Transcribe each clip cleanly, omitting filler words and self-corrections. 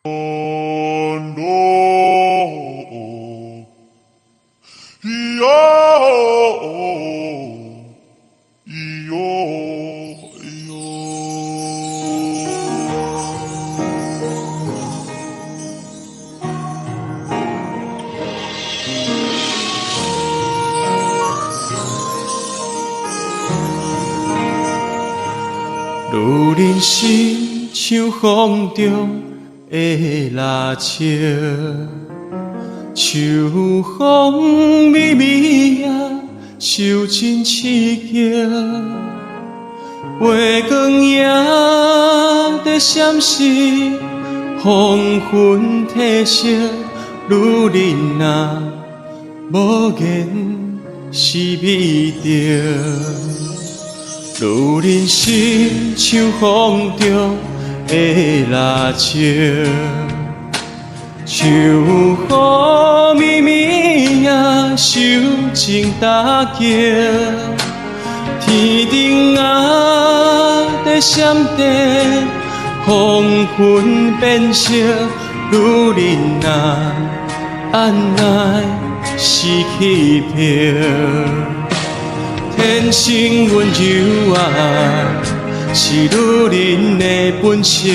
如人生像风中的蜡烛，秋风微微啊，受尽刺激。月光也在闪烁，黄昏褪色，女人啊，无言是美着。如人生像风中的蜡烛，秋风微微啊，受尽打击。天顶啊在闪电，黄昏变色，女人啊，按奈失去票。天生温柔啊，是女人的本色。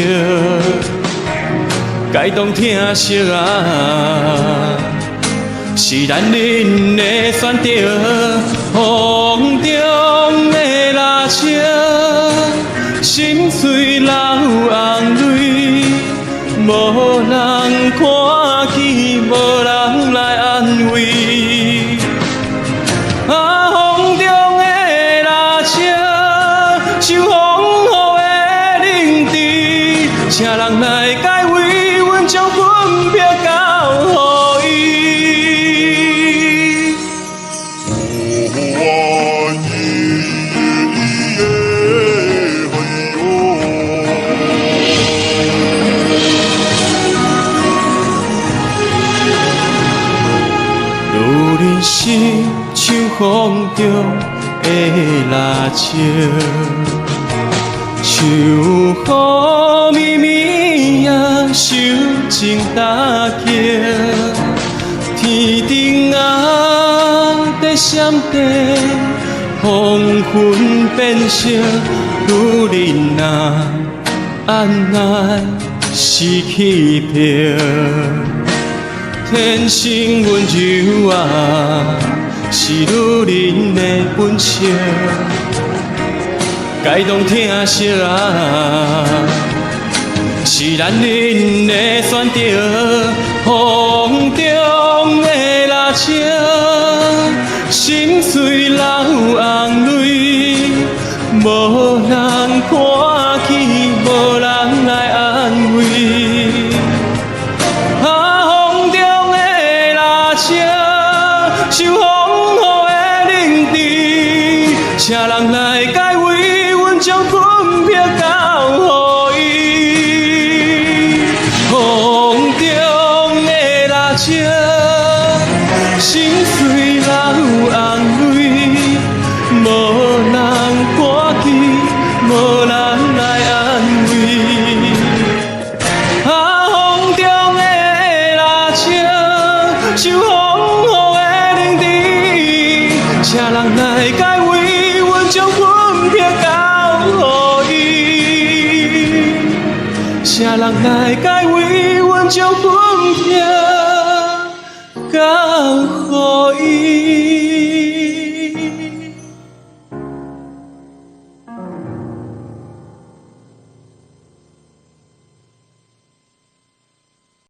该当疼惜啊，是咱人的选择。风中的蜡烛，心碎流红泪，无人看见，无人来安慰。请人来解围，阮将分别交予伊。如人生像风中的蜡烛，秋风微微啊，受尽打击。天顶啊在闪电，黄昏变色，女人啊，按奈失去票。天生温柔啊，是女人的本色。该当疼惜啊，是咱人的选择。风中的蜡烛，心碎流红泪，无人看见，无人来安慰。风中的蜡烛，受风雨的冷滴，请人来解围。将分别交予伊，风中的蜡烛，心碎流红泪，无人看见，无人来安慰。风中的蜡烛，受风雨的冷滴，请人来解围，阮将分别请人来解围，阮将分别。